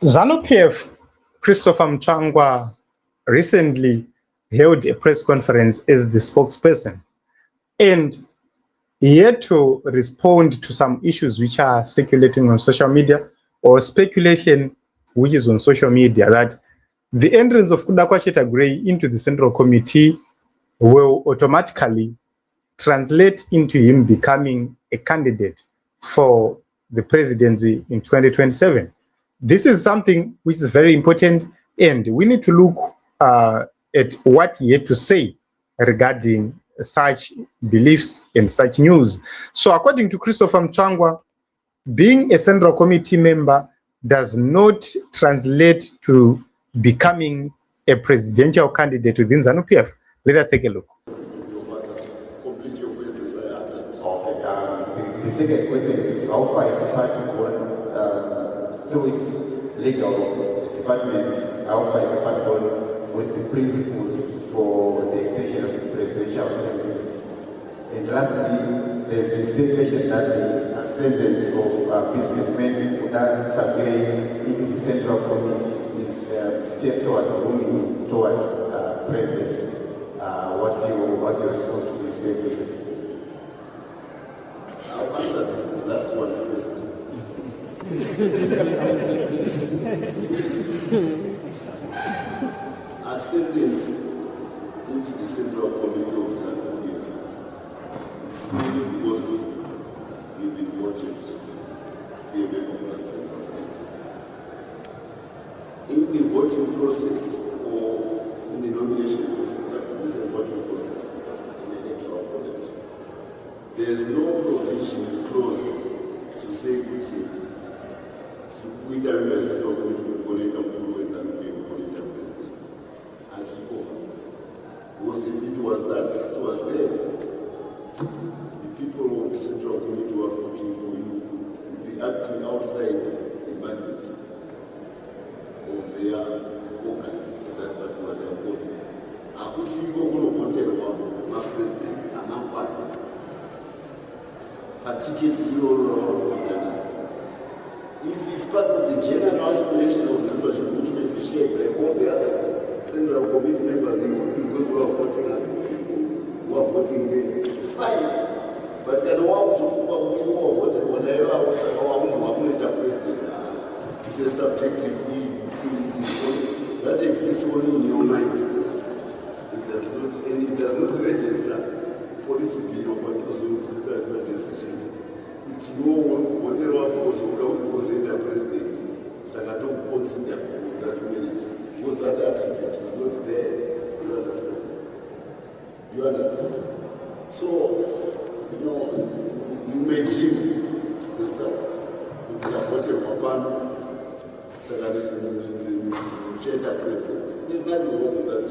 Zanu-PF Christopher Mutsvangwa recently held a press conference as the spokesperson, and he had to respond to some issues which are circulating on social media, or speculation which is on social media, that the entrance of Kudakwa Tagwirei into the Central Committee will automatically translate into him becoming a candidate for the presidency in 2027. This is something which is very important, and we need to look at what he had to say regarding such beliefs and such news. So according to Christopher Mutsvangwa, being a Central Committee member does not translate to becoming a presidential candidate within Zanu-PF. Let us take a look. The second question is how far the party gone through its legal department, how far the party gone with the principles for the extension of the presidential term. And lastly, there's been speculation that the ascendance of businessmen Widen Tagwirei into the Central Committee is a step towards moving towards presidency. What's your response to this speculation? I'll answer the last one first. Ascendance into the Central Committee of Zanu is simply because we've been voted to be a member of the Central Committee. In the voting process or in the nomination process, that is a voting process in the electoral college, there is no provision clause to say to Widen as a document to connect and always and be connect president. As you go. Because if it was that, it was there. The people of the Central Committee who are voting for you will be acting outside the mandate of their organ, that particular body. Akusingo kunovoterwa mapresident amangwana. If it's part of the general aspiration of membership, which may be shared by all the other Central Committee members, including those who are voting and people who are voting there, it's fine. But can one who are voted whenever I president? It's a subjective thing. That exists only in your mind. It does not register politically or what decisions. Whatever was the president, Sanato consider that merit. Because that attribute is not there. You understand? You understand? So, you may dream, understand? You have voted Wapano, Sanato president. There's nothing wrong with that.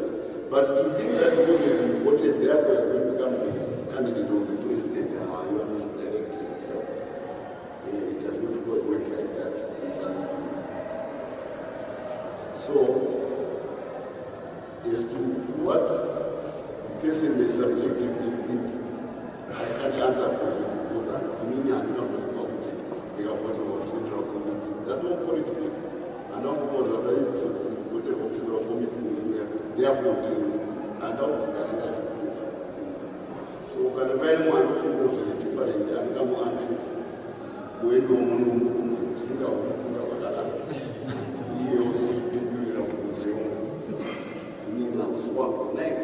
But to think that because you've been voted, therefore you're going to become the candidate of the president, you are misdirecting yourself. It does not work like that. It's so, as to what the person may subjectively think, I can't answer for him because I mean, I'm not a voting. They are voting on Central Committee. That won't politically. And not because of that, voted on Central Committee, they are voting. And don't Canada. So, can a very one feels different and come answer. When you want to think out he also speaks to you know, swap neck.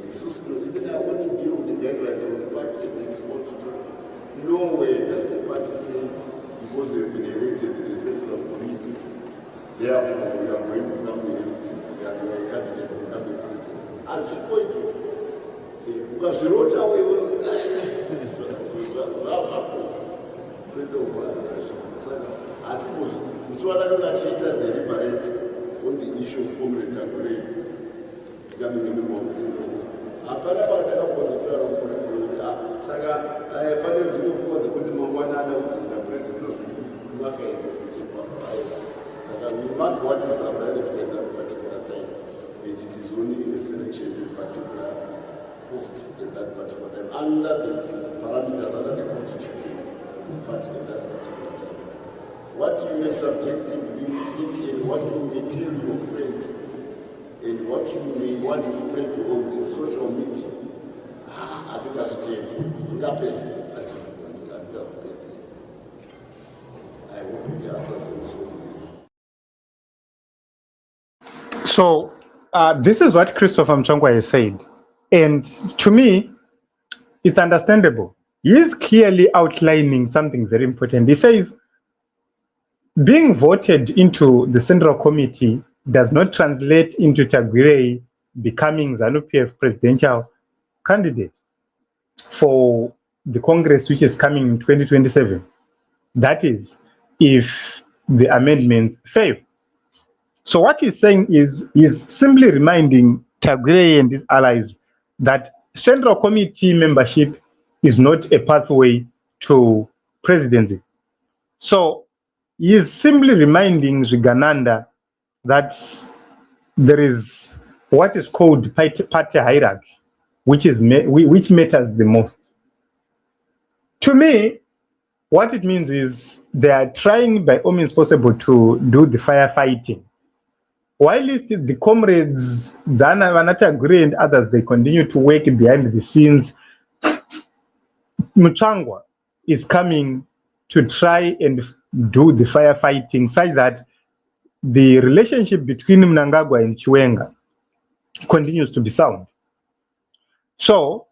So, even I want to deal with the guidelines of the party, it's what to do. Nowhere does the party say, because they've been elected in the Central Committee, therefore we are going to become elected, we are a candidate to become a president. As you go to, because you wrote away, I think Mutsvangwa actually deliberate on the issue of Comrade Tagwirei becoming a member of the Central Committee. Apana pataka kuzitora mukuru saka pane dzinofuwa dzekuti mangwanana kuzoita president mwaka yekufuti saka we mark what is available at that particular time, and it is only a selection to a particular post at that particular time under the parameters under the constitution of the party at that particular time. what you may subjectively think and what you may tell your friends and what you may want to spread on social media. I think that's it. I hope it answers also. So this is what Christopher Mutsvangwa has said. And to me, it's understandable. He is clearly outlining something very important. He says, being voted into the Central Committee does not translate into Tagwirei becoming Zanu-PF presidential candidate for the Congress which is coming in 2027. That is, if the amendments fail. So what he's saying is simply reminding Tagwirei and his allies that Central Committee membership is not a pathway to presidency. So he is simply reminding Zvigananda that there is what is called party hierarchy, which matters the most. To me, what it means is they are trying by all means possible to do the firefighting. While the comrades, Tagwirei and others, they continue to work behind the scenes, Mutsvangwa is coming to try and do the firefighting such that the relationship between Mnangagwa and Chiwenga continues to be sound. So,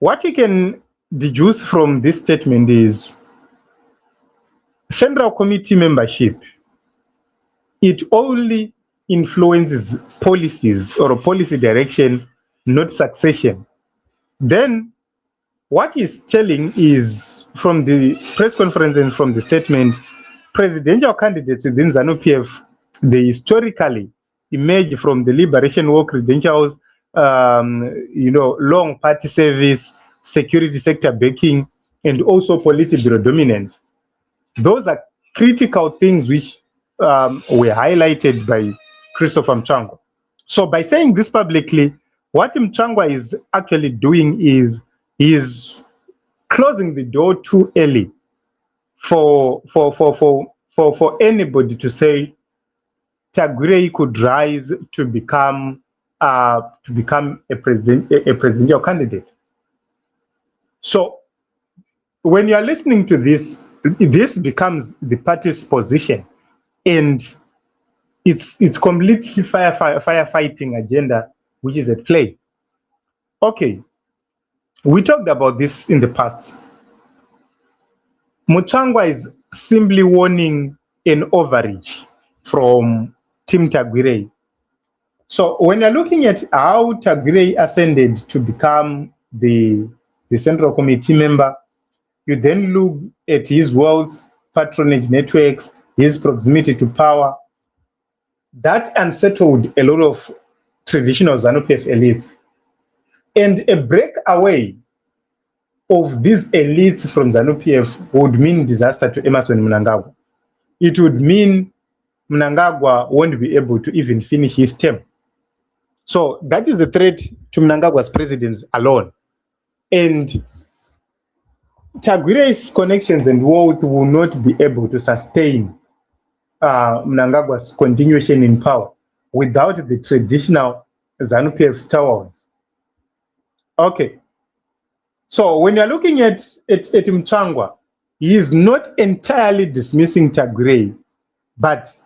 what you can deduce from this statement is Central Committee membership, it only influences policies or policy direction, not succession. Then what he's telling is, from the press conference and from the statement, presidential candidates within Zanu-PF, they historically emerge from the Liberation War credentials, long party service, security sector backing, and also Politburo dominance. Those are critical things which were highlighted by Christopher Mutsvangwa. So by saying this publicly, what Mutsvangwa is actually doing is closing the door too early for anybody to say Tagwirei could rise to become a presidential candidate. So when you are listening to this, this becomes the party's position, and it's completely firefighting agenda which is at play. Okay, we talked about this in the past. Mutsvangwa is simply warning an overreach from Team Tagwirei. So when you're looking at how Tagwirei ascended to become the Central Committee member, you then look at his wealth, patronage networks, his proximity to power. That unsettled a lot of traditional Zanu-PF elites. And a breakaway of these elites from Zanu-PF would mean disaster to Emmerson Mnangagwa. It would mean Mnangagwa won't be able to even finish his term. So that is a threat to Mnangagwa's presidency alone. And Tagwirei's connections and wealth will not be able to sustain Mnangagwa's continuation in power without the traditional Zanu-PF towers. Okay. So when you're looking at Mutsvangwa, he is not entirely dismissing Tagwirei, but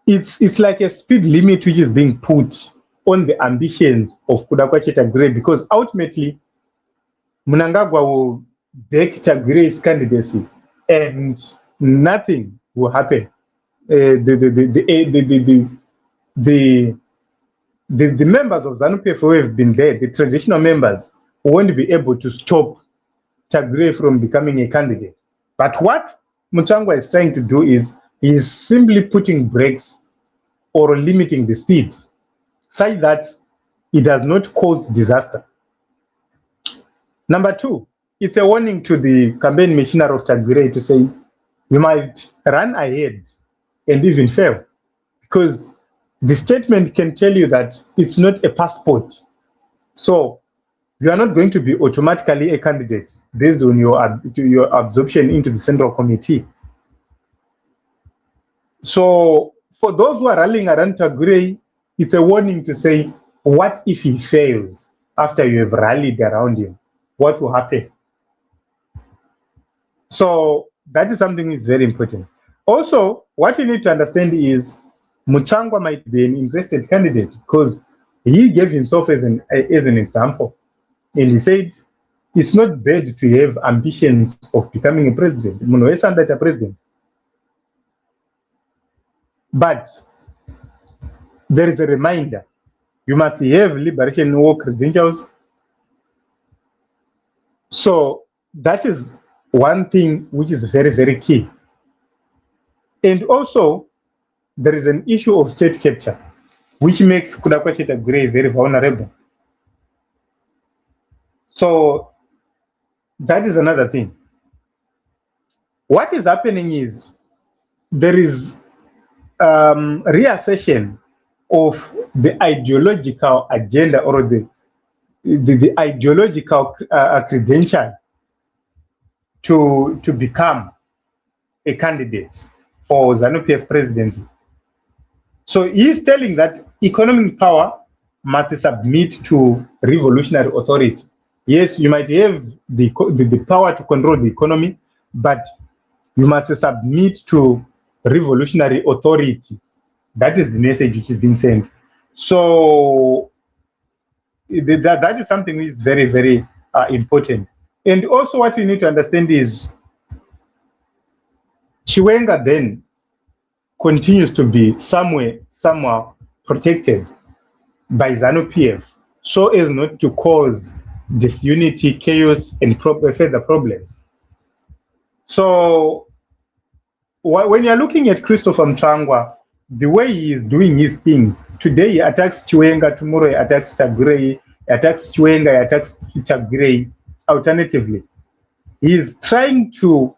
it's like a speed limit which is being put on the ambitions of Kudakwache Tagwirei, because ultimately Mnangagwa will back Tagwirei's candidacy and nothing will happen. The members of Zanu-PF who have been there, the traditional members, won't be able to stop Tagwirei from becoming a candidate. But what Mutsvangwa is trying to do is he's simply putting brakes or limiting the speed such that it does not cause disaster. Number two, it's a warning to the campaign machinery of Tagwirei to say, you might run ahead and even fail, because the statement can tell you that it's not a passport. So you are not going to be automatically a candidate based on your absorption into the Central Committee. So for those who are rallying around Tagwirei, it's a warning to say, what if he fails after you have rallied around him? What will happen? So that is something that is very important. Also, what you need to understand is Mutsvangwa might be an interested candidate because he gave himself as an example. And he said, it's not bad to have ambitions of becoming a president. A president. But there is a reminder. You must have liberation war credentials. So that is one thing which is very, very key. And also, there is an issue of state capture, which makes Kudakwashe Tagwirei very vulnerable. So that is another thing. What is happening is there is reassertion of the ideological agenda or the ideological credential to become a candidate for Zanu-PF presidency. So he is telling that economic power must submit to revolutionary authority. Yes, you might have the power to control the economy, but you must submit to revolutionary authority. That is the message which is being sent. So that is something which is very, very important. And also what you need to understand is Chiwenga then continues to be somehow protected by Zanu-PF so as not to cause disunity, chaos, and further problems. So when you're looking at Christopher Mutsvangwa, the way he is doing his things, today he attacks Chiwenga, tomorrow he attacks Tagwirei, he attacks Chiwenga, he attacks Tagwirei. Alternatively, he is trying to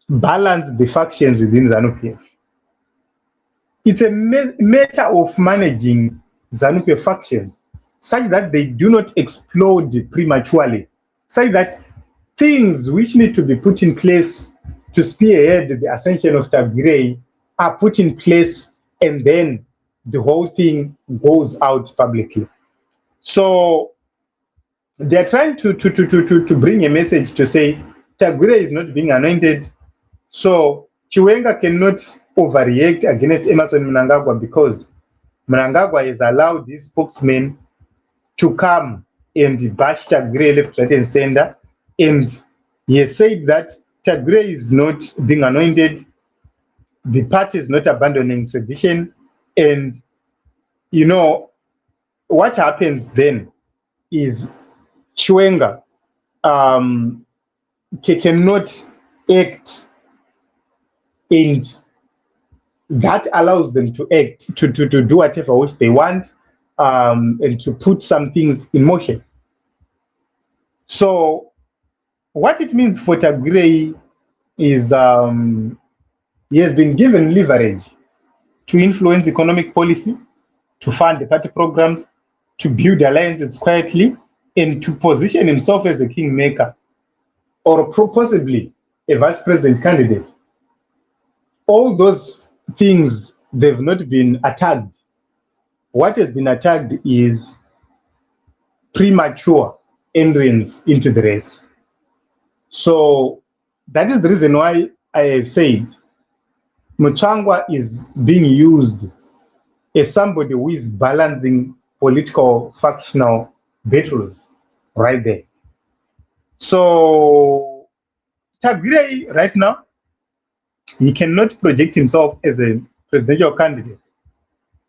balance the factions within Zanu-PF. It's a matter of managing Zanu-PF factions such that they do not explode prematurely, such that things which need to be put in place to spearhead the ascension of Tagwirei are put in place, and then the whole thing goes out publicly. So they're trying to bring a message to say Tagwirei is not being anointed, so Chiwenga cannot overreact against Emmerson Mnangagwa because Mnangagwa has allowed his spokesman to come and bash Tagwirei left, right, and center, and he has said that Tagwirei is not being anointed, the party is not abandoning tradition, and you know what happens then is Chiwenga cannot act, and that allows them to act, to do whatever which they want, and to put some things in motion. So what it means for Tagwirei is he has been given leverage to influence economic policy, to fund the party programs, to build alliances quietly, and to position himself as a kingmaker or possibly a vice president candidate. All those things, they've not been attacked. What has been attacked is premature entrance into the race. So that is the reason why I have said Mutsvangwa is being used as somebody who is balancing political factional battles right there. So Tagwirei right now, he cannot project himself as a presidential candidate.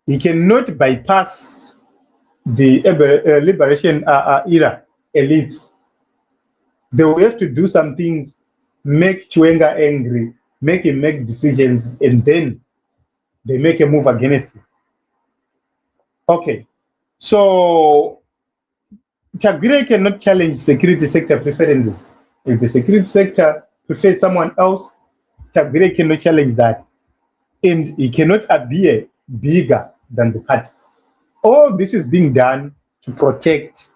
He cannot bypass the liberation era elites. They will have to do some things, make Chiwenga angry, make him make decisions, and then they make a move against him. Okay, so Tagwirei cannot challenge security sector preferences. If the security sector prefers someone else, Tagwirei cannot challenge that. And he cannot appear bigger than the party. All this is being done to protect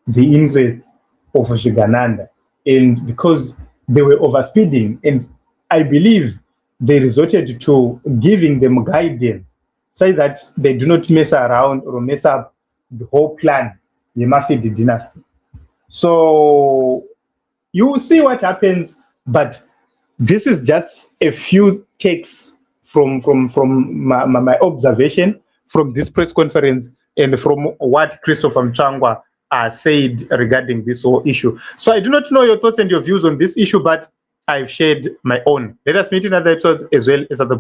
the interests of Shigananda. And because they were overspeeding, and I believe they resorted to giving them guidance so that they do not mess around or mess up the whole plan, the Mafia dynasty. So you will see what happens, but this is just a few takes from my observation from this press conference and from what Christopher Mutsvangwa said regarding this whole issue. So I do not know your thoughts and your views on this issue, but I've shared my own. Let us meet in other episodes as well as other